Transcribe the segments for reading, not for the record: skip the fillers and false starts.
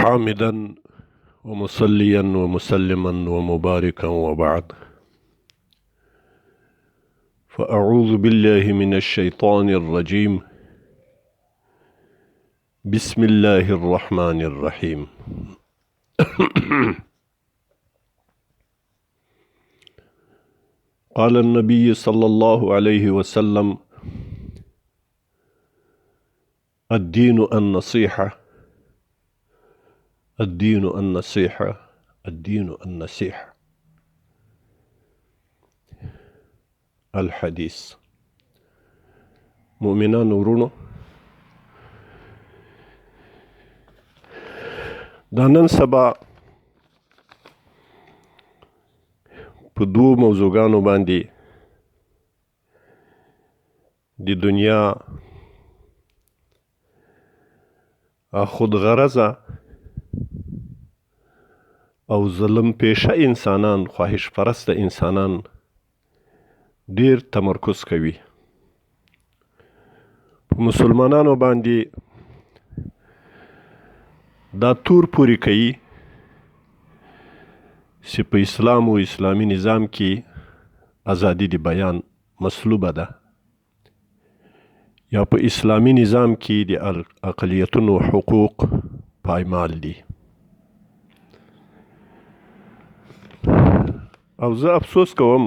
حامدا ومصليا ومسلما ومباركا وبعد، فأعوذ بالله من الشيطان الرجيم. بسم الله الرحمن الرحيم. قال النبي صلى الله عليه وسلم: الدين النصيحة، الدين النصيحة، الدين النصيحة. الحديث. مؤمنان ورونو، دا نن سبا په دوو موضوعګانو باندې د دنیا خودغرضه او ظلم پیشه انسانان، خواهش پرسته انسانان ډیر تمرکز کوي. په مسلمانانو باندې دا تور پوري کوي چې په اسلام او اسلامی نظام کې ازادي د بیان مسلوبه ده، یا په اسلامی نظام کې د اقلیتونو حقوق پایمال دي. او زه افسوس کوم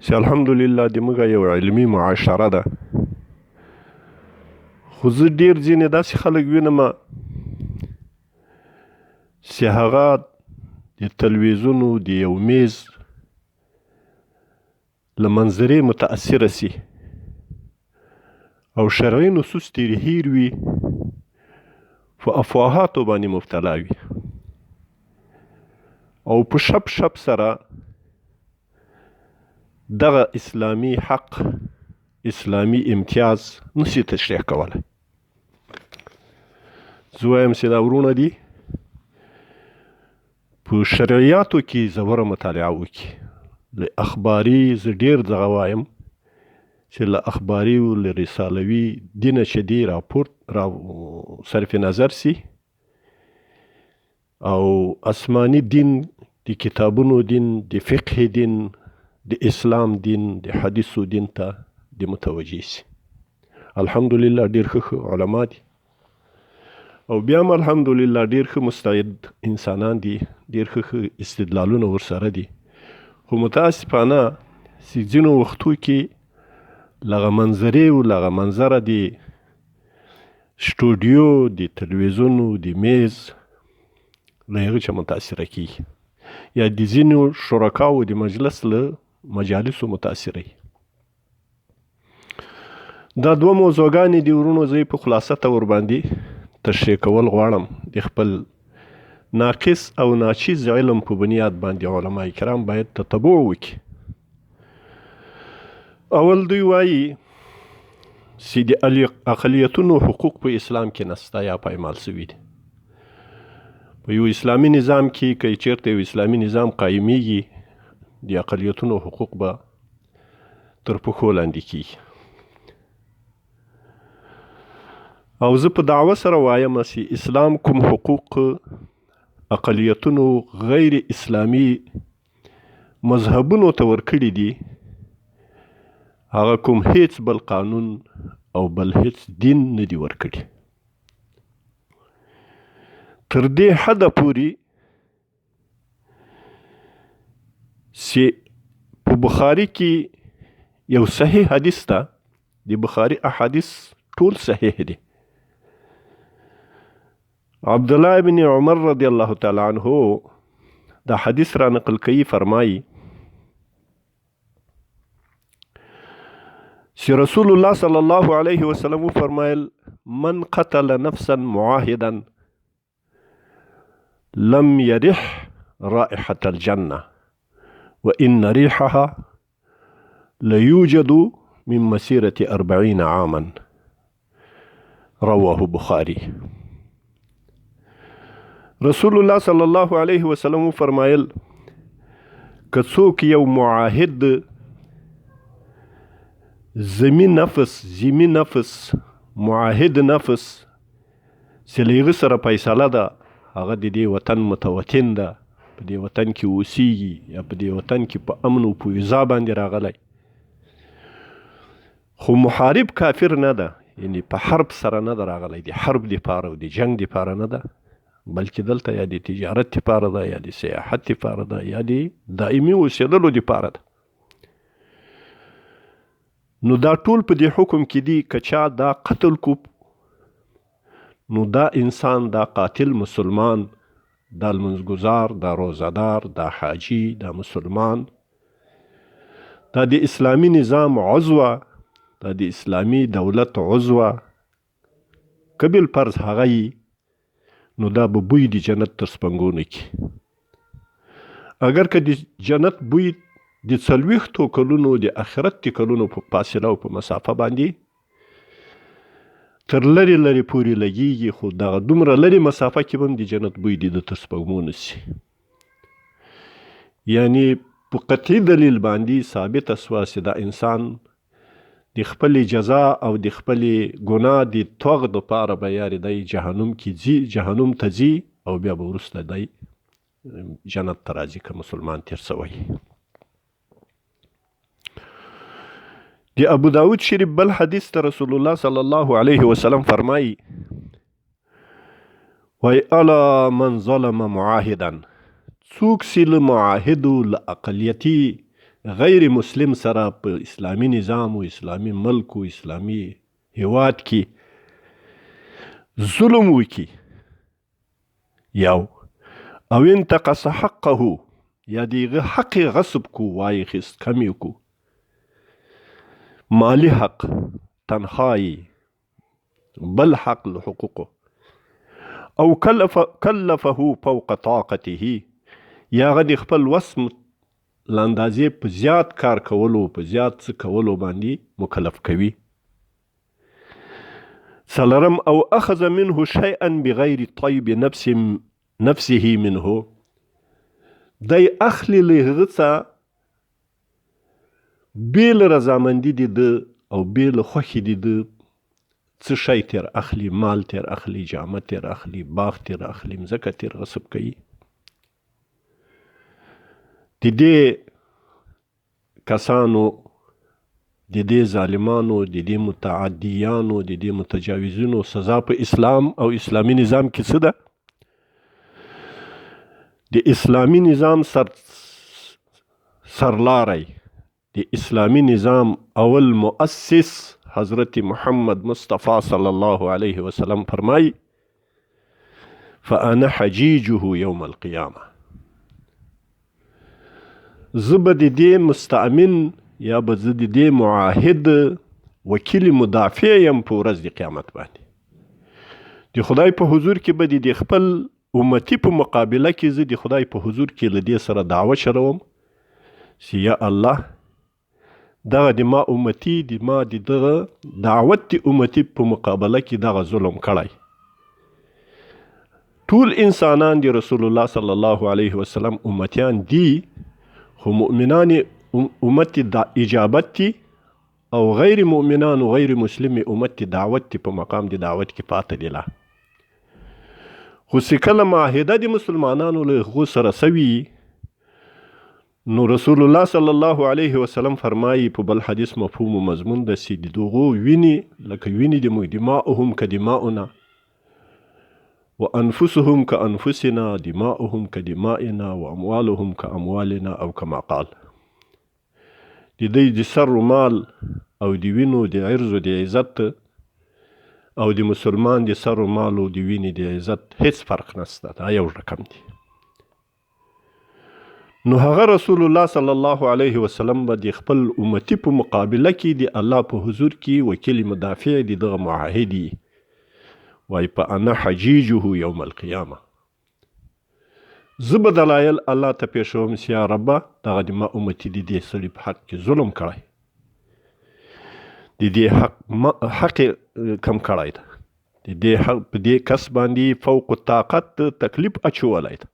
چې الحمدلله د موږ یو علمي معاشره ده، خو زه ډیر ځینې داسې خلک وینم چې هغه د تلویزیونو د یو میز له منظرې متاثره سي او شرعي نصوص ترې هیر وي، په افواهاتو باندې مبتلا وي او په شپ شپ سره دغه اسلامی حق، اسلامی امتیاز نشي تشریح کولی. زه وایم چې دا ورونه دي په شرعیاتو کې ژوره مطالعه وکړي. له اخباري زه ډېر دغه وایم چې له اخباري او له رسالوي دینه چې دی راپورت را صرف نظر سي او آسماني دین، د کتابونو دین، د فقه دین، د اسلام دین، د حدیثو دین ته د متوجه سي. الحمدلله ډیر ښه علما دي او بیا هم الحمدلله ډیر ښه مستعد انسانان دي، ډیر ښه استدلالونه ورسره دي. خو متاسفانه چې ځینو وختو کې لغه منظرې او لغه منظره د سټوډیو، د تلویزیونو، د میز له هغه چې متاثره کیږي، یا د ځینو شرکاو د مجلس له مجالسو متاثره وي. دا دوه موضوعګانې دي ورونو، زه په خلاصه ور باندې تشریح کول غواړم. د خپل ناقص او ناچیز علم په بنیاد باندې علما کرام باید تتبع وکړي. اول دوی وایي چې د اقلیتونو حقوق په اسلام کې نسته یا پایمال شوي دي. په یو اسلامی نظام کې که چیرته یو اسلامی نظام قایمیږي، د اقلیتونو حقوق به تر پښو لاندې کیږي. او زه په دعوه سره وایم چې اسلام کوم حقوق اقلیتونو غیر اسلامی مذهبونو ته ورکړي دي، هغه کوم هیڅ بل قانون او بل هیڅ دین نه دی ورکړي. تر دې حده پورې چې په بخاري کې یو صحیح حدیث ته، د بخاري احادیث ټول صحیح دي. عبدالله بن عمر رضی الله تعالی عنه دا حدیث را نقل کوي، فرمایي چې رسول الله صلی الله علیه وسلم فرمایل: من قتل نفسا معاهدا لم يرح رائحة الجنة وإن ريحها ليوجد من مسيرة 40 عاما. رواه بخاري. رسول الله صلی الله علیه وسلم فرمایل: که څوک یو معاهد ذمی نفس معاهد نفس چې له هغه سره فیصله ده هغه د دې وطن متوطن ده، په دې وطن کې اوسیږي یا په دې وطن کې په امن او په ویزا باندې راغلی، خو محارب کافر نه ده، یعنی په حرب سره نه ده راغلی، د حرب دپاره او د جنگ دپاره نه ده، بلکې دلته یا د تجارت دپاره ده یا د سیاحت دپاره ده یا د دائمي اوسېدلو دپاره ده. نو دا ټول په دې حکم کې دي که چا دا قتل کو نو دا انسان، دا قاتل مسلمان، دا لمونځګزار، دا روزهدار، دا حاجی، دا مسلمان، دا د اسلامی نظام عضوه، دا د اسلامی دولت عضوه که بالفرض هغه یي نو دا به بوی د جنت تر سپنګو نه کي. اگر که د جنت بوی د 40 کلونو د آخرت د کلونو په فاصله او په مسافه باندې تر لرې لرې پورې لګیږي، خو دغه دومره لرې مسافه کې به هم د جنت بوی د تر سپوږمو نه سي. یعنی په قطعي دلیل باندې ثابته سوه چې دا انسان د خپلې جزا او د خپلې ګناه د توغ دپاره به یارې دی جهنم کې ځي، جهنم ته ځي او بیا به وروسته دی جنت ته راځي که مسلمان تیر سوی. د ابو داود شریف بل حدیث ته رسول الله صلی الله علیه وسلم فرمایی وای الا من ظلم معاهدا، څوک چې له معاهدو له اقلیتي غیر مسلم سره په اسلامی نظام و اسلامی ملک و اسلامی هیواد کې ظلم وکي یو او انتقص حقه یا دیغه حق غصب کو وای خست کمی کو، مالی حق، تنخواهی، بل حق لحقوقه، او کلفه فوق طاقته یا غد خپل وس لاندازې په زیات کار کولو په زیات څه کولو باندې مکلف کوي. څلرم او اخذ منه شیئا بغیر طیب نفسه منه، دی اخلی له هغه څه بیل رضامندی دی ده او بیل خوخی دی ده څه شی تیر اخلی، مال تیر اخلی، جامه تیر اخلی، باغ تیر اخلی، مځکه تیر غصب کوي. د دې کسانو، د دې ظالمانو، د دې متعدیانو، د دې متجاوزینو سزا په اسلام او اسلامی نظام کې څه ده؟ د اسلامی نظام سرلاری، د اسلامی نظام اول مؤسس حضرت محمد مصطفی صلی الله علیه وسلم فرمائی فانا حجیجه یوم القیامه، زه به د دې مستأمن یا به زه د دې معاهد وکیل مدافع یم په ورځ د قیامت باندې. د خدای په حضور کې به د خپل امتی په مقابله کې زه د خدای په حضور کې له دې سره دعوه شروم چې یا الله دغه د ما امتی، د ما د دغه دعوت د امتی په مقابله کې دغه ظلم کړی. ټول انسانان د رسول الله صلی الله علیه وسلم امتیان دي، خو مؤمنان امت د اجابت دي او غیر مؤمنان و غیر مسلم امت دعوت دي په مقام د دعوت کې پاته دي. لا خو چې کله معاهده د مسلمانانو له هغو سره سوي نو رسول الله صلی الله علیه وسلم فرمایی په بل حدیث مفهوم و مضمون ده چې د دغو وینې لکه وینې د موږ دماؤهم که دماؤنا و انفسهم که انفسنا دماؤهم که دمائنا و اموالهم که اموالنا او کما قال، د دوی د سر و مال او د وینو د عرض و د عزت او د مسلمان د سر و مال او د وینې د عزت هیڅ فرق نسته، دا یو رقم دی. نو هغه رسول الله صلی الله علیه وسلم به د خپل امتی په مقابله کې د الله په حضور کې وکیل مدافع د دغه معاهدي وای په انا حجیجه یوم القیامه، زه به دلایل الله ته پیښوم چې یا ربه دغه د ما امتي د دې سړي په حق کې ظلم کړی، د دې حق کم کړی ده، د دې حق په دې کس باندې فوق طاقت تکلیف اچولی ده،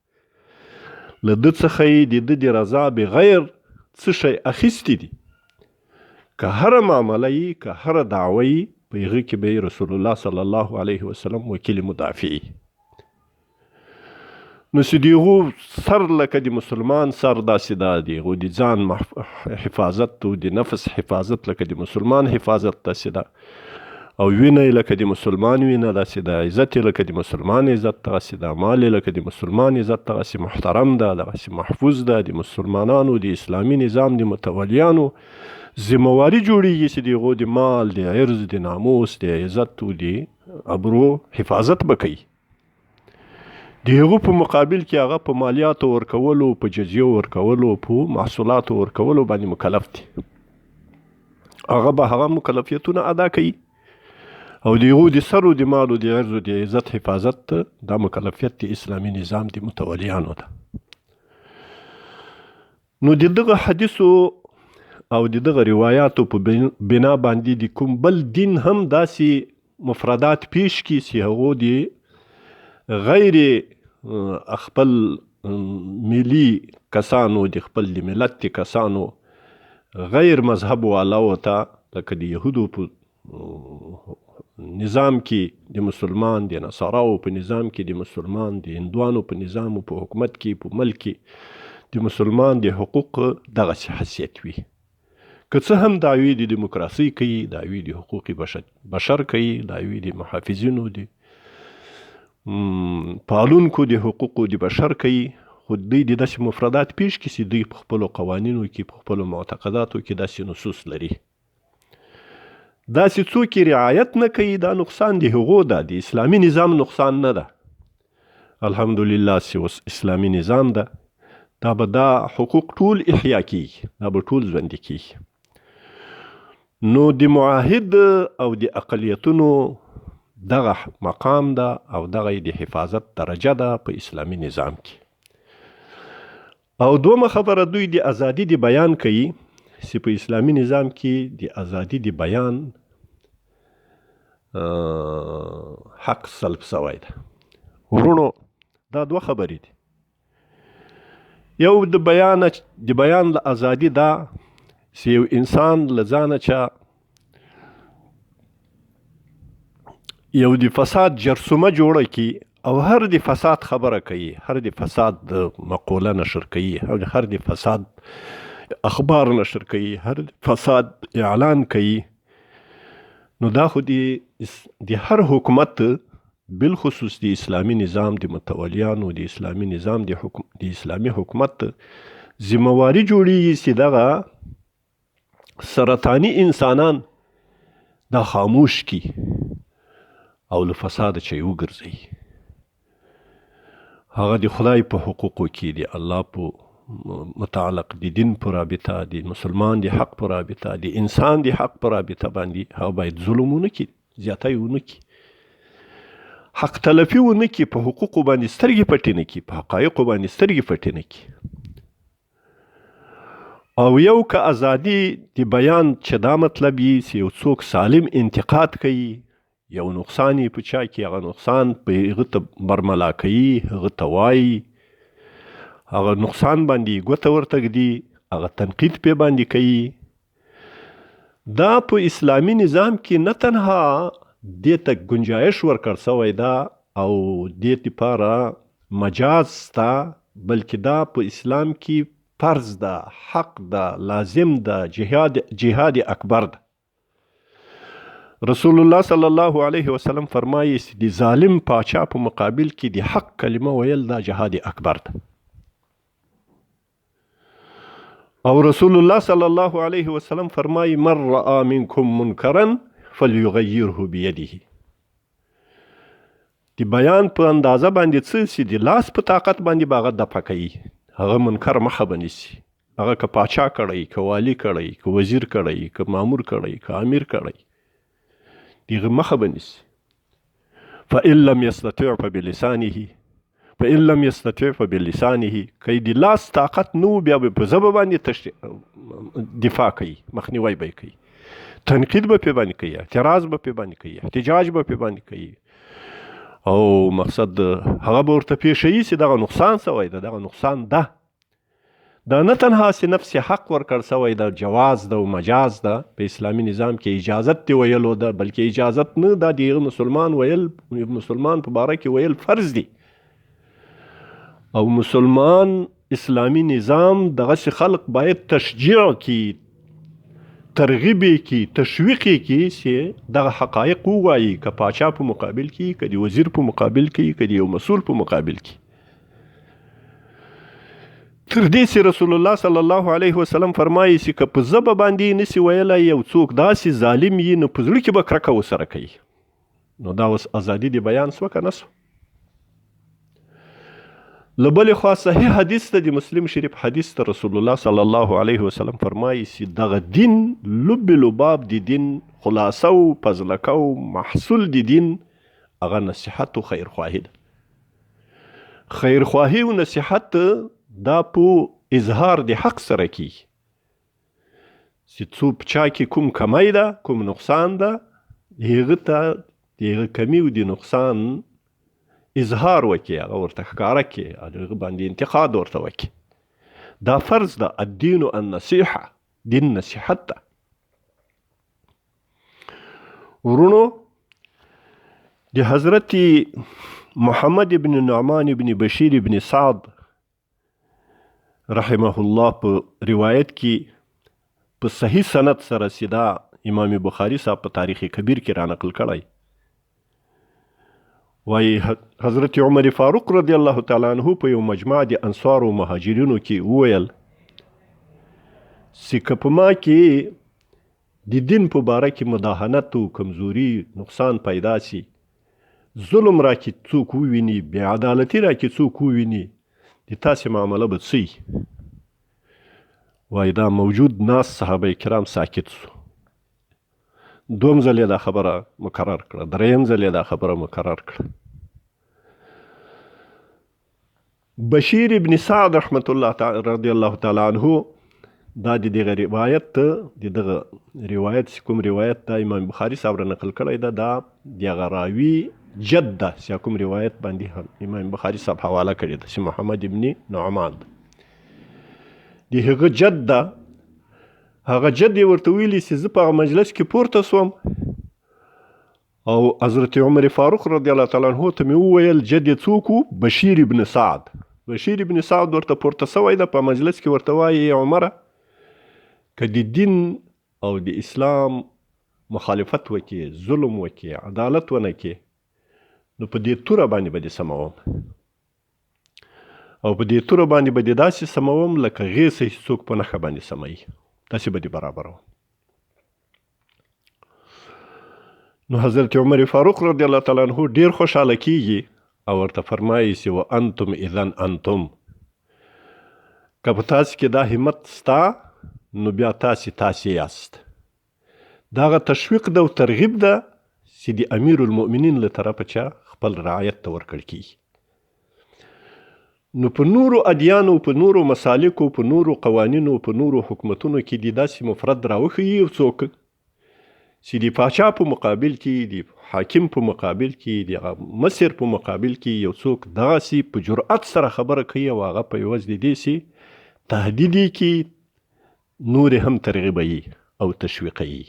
له ده څخه یې د ده د رضا بغیر څه شی اخیستی دي، که هره معامله یي که هره دعوه یي په هغه کې به رسول الله صلی الله علیه وسلم وکیل مدافعي. نو چې د هغو سر لکه د مسلمان سر داسې دا د هغو د ځان حفاظت او د نفس حفاظت لکه د مسلمان حفاظت داسې ده، او وینه یې لکه د مسلمان وینه داسې ده، عزت یې لکه د مسلمان عزت داسې ده، مال یې لکه د مسلمان عزت دغسې محترم ده، دغسې محفوظ ده. د مسلمانانو د اسلامي نظام د متولیانو ذمواري جوړیږي چې د هغو د مال، د عرض، د ناموس، د عزت او د ابرو حفاظت به کوي. د هغو په مقابل کې هغه په مالیاتو ورکولو، په جزیو ورکولو، په محصولاتو ورکولو باندې مکلف دي. هغه به هغه مکلفیتونه ادا کوي، او د هغو د سر او د مال او د عرض او د عزت حفاظت دا مکلفیت د اسلامي نظام د متولیانو ده. نو د دغه حدیثو او د دغه روایاتو په بنا باندې د کوم بل دین هم داسې مفردات پیش کی چې هغو د غیر خپل ملی کسانو، د خپل ملت کسانو، غیر مذهب والاو ته لکه د یهودو په نظام کې د مسلمان، د نصاراو په نظام کې د مسلمان، د هندوانو په نظام او په حکومت کې، په ملک کې د مسلمان د حقوق دغسې حیثیت وي. که څه هم دعوی د دیموکراسي کوي، دعوی د حقوق بشر کوي، دعوی د محافظینو د پالونکو د حقوقو د بشر کوي، خو دوی د داسې مفردات پیش کړي چې دوی په خپلو قوانینو کې، په خپلو معتقداتو کې داسې نصوص لري. داسې څوک یې رعایت نه کوي، دا نقصان د هغو ده، د اسلامي نظام نقصان نه ده. الحمدلله چې اسلامي نظام ده، دا به دا حقوق ټول احیا کیږي، دا به ټول ژوندي کیږي. نو د معاهد او د اقلیتونو دغه مقام ده او دغه د حفاظت درجه ده په اسلامي نظام کې. او دومه خبره، دوی د ازادي د بیان کوي چې په اسلامي نظام کې د ازادي د بیان حق سلب سوی ده. ورونو، دا دوه خبرې دي. یو د بیان له ازادي ده چې یو انسان له ځانه چا یو د فساد جرسومه جوړه کی او هر د فساد خبره کوي، هر د فساد مقوله نشر کوي، هر د فساد اخبار نشر کوي، هر فساد اعلان کوي، نو دا خو د هر حکومت بالخصوص د اسلامي نظام د متولیانو، د اسلامي نظام د اسلامي حکومت ذمواري جوړیږي چې دغه سرطاني انسانان دا خاموش کی او له فساده چې وګرځي. هغه د خدای په حقوقو کې، د الله په متعلق، د دین په رابطه، د مسلمان د حق په رابطه، د انسان د حق په رابطه باندې هغه باید ظلم ونه کړي، زیاتی ونه کړي، حق تلفي ونه کړي، په حقوقو باندې سترګې پټې نه کړي، په حقایقو باندې سترګې پټې نه کړي. او یو که ازادي د بیان چې دا مطلب یي چې یو څوک سالم انتقاد کوي، یو نقصان یې په چا کې، هغه نقصان په هغه ته برملا کوي، هغه ته وایي، هغه نقصان باندې ګوته ورته ږدي، هغه تنقید پې باندې کوي. دا په اسلامي نظام کې نه تنها دې ته گنجایش ورکړ سوی ده او دې دپاره مجاز سته، بلکې دا په اسلام کې فرض ده، حق ده، لازم ده، جهاد اکبر ده. رسول الله صلی الله علیه وسلم فرمایي چې د ظالم پاچا په مقابل کې د حق کلمه ویل دا جهاد اکبر ده. او رسول الله صلی الله علیه وسلم فرمایي من رأى منکم منکرا فلیغیره بیده. د بیان په اندازه باندې څه چې د لاس په طاقت باندې به هغه دفع کوي، هغه منکر مخه به نیسي. هغه که پاچا کړی، که والی کړی، که وزیر کړی، که مامور کړی، که امیر کړی، دیغه مخه بنیسي. فإن لم يستطع فبلسانه، فإن لم يستطع فبلسانه. که د لاس طاقت نو، بیا به په ژبه باندې دفاع کوي، مخنیوی به کوي، تنقید به پې باندې کوي، اعتراض به پې باندې کوي، احتجاج به پې باندې کوي. او مقصد هغه به ورته پېښوي چې دغه نقصان سوی ده، دغه نقصان ده. دا نه تنها سي نفس حق ورکړ سوی د جواز ده او مجاز ده په اسلامي نظام کې اجازت دی ویلو ده، بلکې اجازت نه، دا د مسلمان ویل، مسلمان په باره کې ویل فرض دي. او مسلمان اسلامي نظام دغسې خلق باید تشجیع کی، ترغیب کی، تشویق کی چې دغه حقایق ووایي، که پاچا په مقابل کې، که د وزیر په مقابل کې، که د یو مسؤل په مقابل کې. تر دې چې رسول الله صلی الله علیه وسلم فرمایي چې که په ژبه باندې نسی ویلی یو څوک داسې ظالم وي نو په زړه کې به کرکه ورسره کوي. نو دا اوس ازادي د بیان سوه که نه سوه؟ له بلې خوا صحیح حدیث ته، د مسلم شریف حدیث ته رسول الله صلی الله علیه وسلم فرمایي چې دغه دین لب لباب د دین، خلاصه او پزلکه او محصول د دین هغه نصیحت او خیرخواهي ده. خیرخواهي او نصیحت دا په اظهار د حق سره کیږي چې څوک چا کې کوم کمی ده، کوم نقصان ده، هغه ته د هغه کمی او د نقصان اظهار وکړي، هغه ورته ښکاره کړي، هغه باندې انتقاد ورته وکړي. دا فرض ده. الدین النصیحه، دین نصیحت ده. ورونو، د حضرت محمد ابن نعمان ابن بشیر ابن سعد رحمه الله په روایت کې په صحیح سند سره سیدا امام بخاری صاحب په تاریخ کبیر کې را نقل کړی، وایي حضرت عمر فاروق رضی الله تعالی عنه په یو مجمع د انصار او مهاجرینو کې وویل چې که په ما کې د دین په باره کې مداهنت او کمزوري نقصان پیدا سي، ظلم را کې څوک وویني، بې عدالتي را کې څوک وویني، د تاسې معامله به څه وي؟ وایي دا موجود ناس صحابه کرام ساکت سو. دوم ځل یې دا خبره مکرر کړه، دریم ځل یې دا خبره مکرر کړه. بشیر ابن سعد رحمت الله رضی الله تعالی عنه دا د دغه روایت کوم روایت دا امام بخاری صاحب را نقل کړی ده، دا د هغه راوي جد ده چې کوم روایت باندې امام بخاری صاحب حواله کړې ده چې محمد ابن نعمان د هغه جد ده. هغه جد یې ورته ویلي چې زه په هغه مجلس کې پورته سوم او حضرت عمر فاروق رضی الله تعالی عنه ته مې وویل جد یې څوک و؟ بشیر ابن سعد. بشیر ابن سعد ورته پورته سوی ده په مجلس کې، ورته وایي عمره، که د دین او د اسلام مخالفت وکړي، ظلم وکړي، عدالت ونه کړي، نو په دې توره باندې به دې سموم، او په دې توره باندې به دې داسې سموم لکه غیڅه چې څوک په نښه باندې سموي، داسې به دې برابروم. نو حضرت عمر فاروق رضی الله تعالی عنه ډیر خوشحاله کیږي او ورته فرمایي چې وانتم اذن انتم، که په تاسې کې دا همت ستا نو بیا تاسې یاست. دا هغه تشویق ده او ترغیب ده چې د امیر المؤمنین له طرفه چا خپل رعایت ته ورکړل کیږي. نو په نورو ادیانو، په نورو مسالکو، په نورو قوانینو، په نورو حکومتونو کې د داسې مفرد راوښیي یو څوک چې د پاچا په مقابل کې، د حاکم په مقابل کې، د مصر په مقابل کې یو څوک داسې په جرأت سره خبره کوي او هغه په عوض د دې چې تهدید یې کړي، نور هم ترغیبوي او تشویقوي.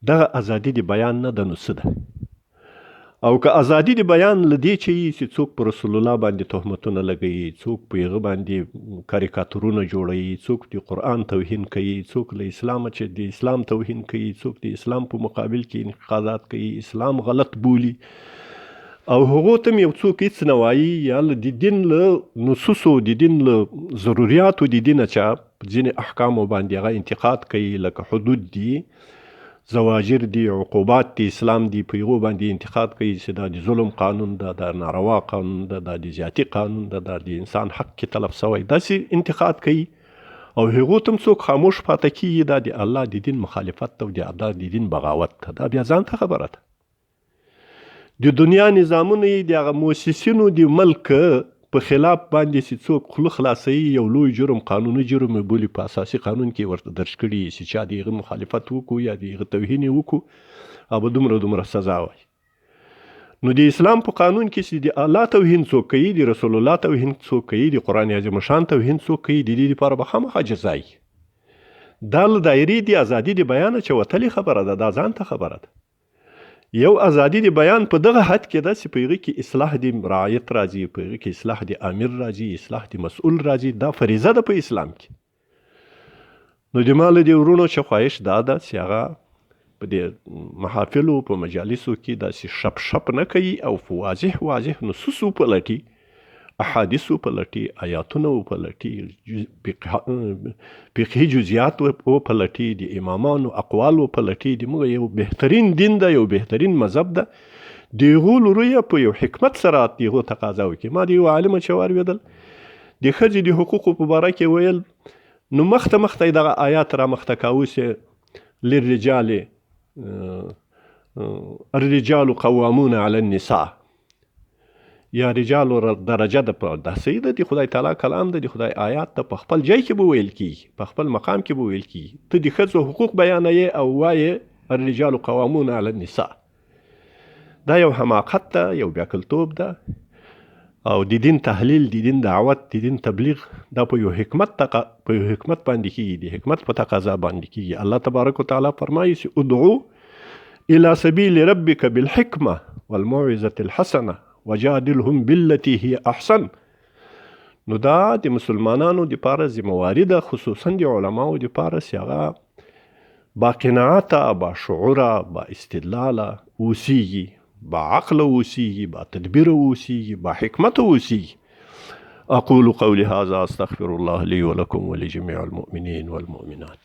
دغه ازادي د بیان نه ده، نو څه ده؟ او که ازادي د بیان له دې چې څوک په رسول الله باندې تهمتونه لګوي، څوک په هغه باندې کاریکاتورونه جوړوي، څوک د قرآن توهین کوي، څوک له اسلامه چې د اسلام توهین کوي، څوک د اسلام په مقابل کې انتقادات کوي، اسلام غلط بولي، او هغو ته یو څوک هېڅ نه وایي، یا د دین له نصوصو، د دین له ضروریاتو د دینه چا ځینې احکامو باندې هغه انتقاد کوي، لکه حدود دي، زواجر دي، عقوبات دي، اسلام دي، په هغو باندې انتقاد کوي چې دا د ظلم قانون ده، دا ناروا قانون ده، دا د زیاتي قانون ده، دا د انسان حق کې تلف سوی، داسې انتقاد کوي او هغو ته هم څوک خاموش پاته کیږي. دا د الله د دین مخالفت ده او د الله د دین بغاوت ده. دا بیا ځان ته خبره ده. د دنیا نظامونه یې د هغه مؤسسینو د ملک په خلاف باندې چې څوک خوله خلاصوي، یو لوی جرم، قانوني جرم بولي، په اساسي قانون کې ورته درج کړي چې چا د هغه مخالفت وکړو یا د هغه توهین یې وکړو او به دومره سزا وایي. نو د اسلام په قانون کې چې د الله توهین څوک کوي، د رسول الله توهین څوک کوي، د قرآن عظیم شان توهین څوک کوي، د دې لپاره به خامخا جزا وي. دا له دایرې د ازادي د بیان چې وتلې خبره ده، دا ځان ته خبره ده. یو ازادي د بیان په دغه حد کې ده چې په هغې کې اصلاح د رعایت راځي، په هغې کې اصلاح د امیر راځي، اصلاح د مسؤل راځي. دا فریضه ده په اسلام کې. نو د ما له دې ورونو چې خواهش دا ده چې هغه په دې محافلو په مجالسو کې داسې شپ شپ نه کوي او په واضح نصوص وپلټي، احادیث وپلټي، آیاتونه وپلټي، فقهي جزئیات وپلټي، د امامانو اقوال وپلټي. د موږ یو بهترین دین ده، یو بهترین مذهب ده. د هغو لوریه په یو حکمت سره د هغو تقاضا وکړي. ما د یو عالمه چې واورېدل د ښځې د حقوقو په باره کې ویل، نو مخته دغه آیات را مخته کاوه چې للرجال الرجال قوامون علی النساء، یا رجال درجه ده په داسې ده، د خدای تعالی کلام ده، د خدای آیات ده، په خپل ځای کې به ویل کیږي، په خپل مقام کې به ویل کیږي. ته د ښځو حقوق بیانوې او وایې الرجال قوامون علی النساء. دا یو حماقت ده، یو بیاکلتوب ده. او د دین تحلیل، د دین دعوت، د دین تبلیغ دا په یو حکمت باندې کیږي، د حکمت په تقاضا باندې کیږي. الله تبارک وتعالی فرمایي چې ادعو الى سبیل ربک بالحکمه والموعظة الحسنه وجادلهم بالتي هي احسن. نو دا د مسلمانانو د پاره ذمواري ده، خصوصا د علماو د پاره چې هغه با قناعته، با شعوره، با استدلاله اوسیږي، با عقل اوسیږي، با تدبیر اوسیږي، با حکمت اوسیږي. اقول قولي هذا استغفر الله لي ولكم ولجميع المؤمنين والمؤمنات.